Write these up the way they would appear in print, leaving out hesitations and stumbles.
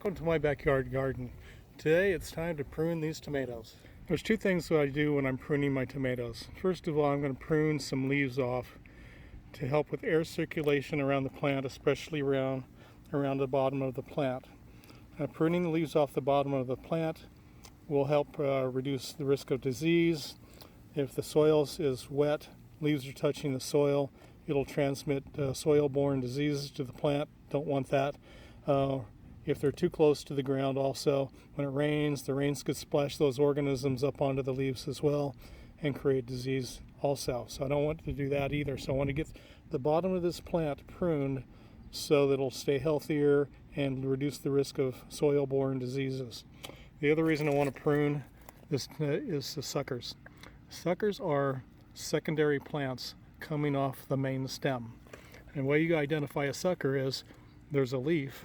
Welcome to my backyard garden. Today it's time to prune these tomatoes. There's two things that I do when I'm pruning my tomatoes. First of all, I'm going to prune some leaves off to help with air circulation around the plant, especially around the bottom of the plant. Pruning the leaves off the bottom of the plant will help reduce the risk of disease. If the soil is wet, leaves are touching the soil, it'll transmit soil-borne diseases to the plant. Don't want that. If they're too close to the ground also, when it rains, the rains could splash those organisms up onto the leaves as well and create disease also. So I don't want to do that either. So I want to get the bottom of this plant pruned so that it'll stay healthier and reduce the risk of soil-borne diseases. The other reason I want to prune this is the suckers. Suckers are secondary plants coming off the main stem. And the way you identify a sucker is there's a leaf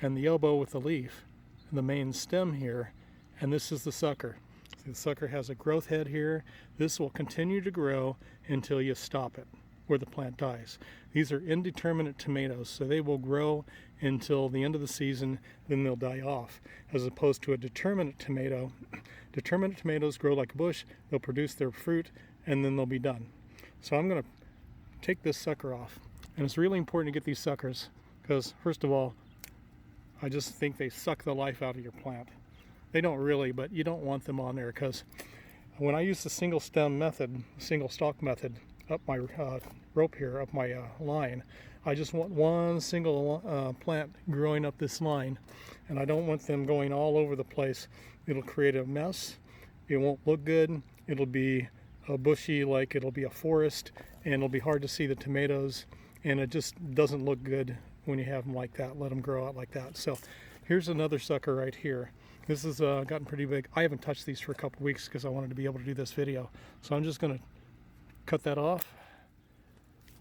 and the elbow with the leaf, the main stem here, and this is the sucker. So the sucker has a growth head here. This will continue to grow until you stop it, where the plant dies. These are indeterminate tomatoes, so they will grow until the end of the season, then they'll die off. As opposed to a determinate tomato, determinate tomatoes grow like a bush, they'll produce their fruit, and then they'll be done. So I'm going to take this sucker off. And it's really important to get these suckers because, first of all, I just think they suck the life out of your plant. They don't really, but you don't want them on there because when I use the single stem method, single stalk method, up my rope here, up my line, I just want one single plant growing up this line, and I don't want them going all over the place. It'll create a mess. It won't look good. It'll be bushy, like it'll be a forest, and it'll be hard to see the tomatoes, and it just doesn't look good when you have them like that. Let them grow out like that. So here's another sucker right here. This has gotten pretty big. I haven't touched these for a couple weeks because I wanted to be able to do this video. So I'm just going to cut that off,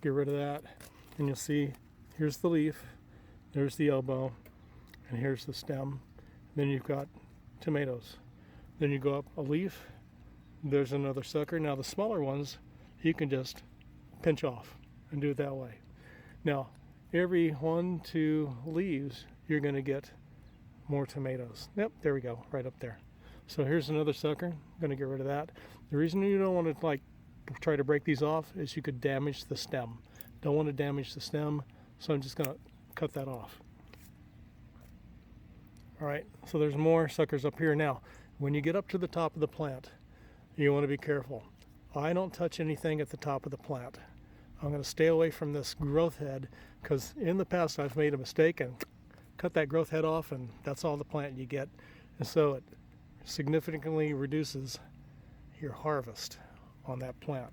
get rid of that, and you'll see here's the leaf, there's the elbow, and here's the stem. Then you've got tomatoes. Then you go up a leaf, there's another sucker. Now the smaller ones you can just pinch off and do it that way. Now every 1-2 leaves you're going to get more tomatoes. Yep, there we go, right up there. So here's another sucker. I'm going to get rid of that. The reason you don't want to try to break these off is you could damage the stem. Don't want to damage the stem, so I'm just going to cut that off. All right, so there's more suckers up here. Now when you get up to the top of the plant, you want to be careful. I don't touch anything at the top of the plant. I'm going to stay away from this growth head because in the past I've made a mistake and cut that growth head off, and that's all the plant you get. And so it significantly reduces your harvest on that plant.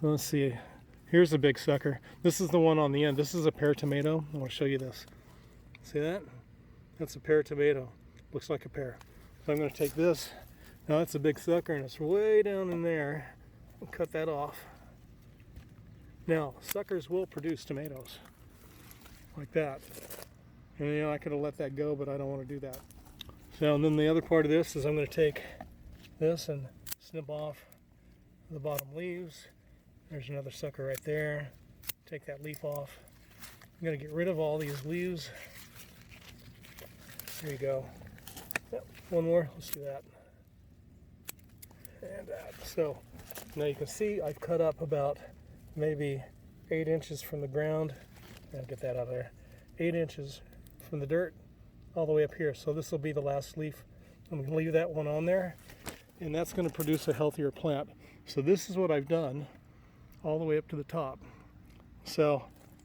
So let's see. Here's a big sucker. This is the one on the end. This is a pear tomato. I want to show you this. See that? That's a pear tomato. Looks like a pear. So I'm going to take this. Now that's a big sucker and it's way down in there. I'll cut that off. Now suckers will produce tomatoes like that. And you know, I could have let that go, but I don't want to do that. So and then the other part of this is I'm going to take this and snip off the bottom leaves. There's another sucker right there. Take that leaf off. I'm going to get rid of all these leaves. There you go. Yep, one more. Let's do that. And that. So now you can see I've cut up about maybe 8 inches from the ground. I'll get that out of there. 8 inches from the dirt all the way up here. So this will be the last leaf. I'm going to leave that one on there, and that's going to produce a healthier plant. So this is what I've done all the way up to the top. So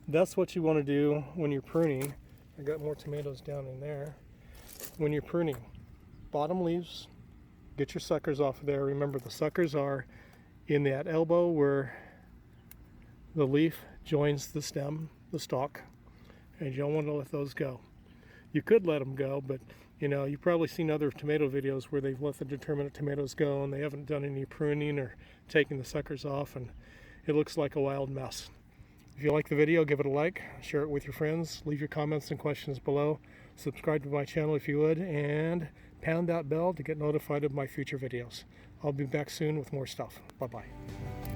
that's what you want to do when you're pruning. I got more tomatoes down in there. When you're pruning, bottom leaves, get your suckers off of there. Remember, the suckers are in that elbow where the leaf joins the stem, the stalk, and you don't want to let those go. You could let them go, but you know, you've probably seen other tomato videos where they've let the determinate tomatoes go and they haven't done any pruning or taking the suckers off, and it looks like a wild mess. If you like the video, give it a like, share it with your friends, leave your comments and questions below, subscribe to my channel if you would, and pound that bell to get notified of my future videos. I'll be back soon with more stuff. Bye-bye.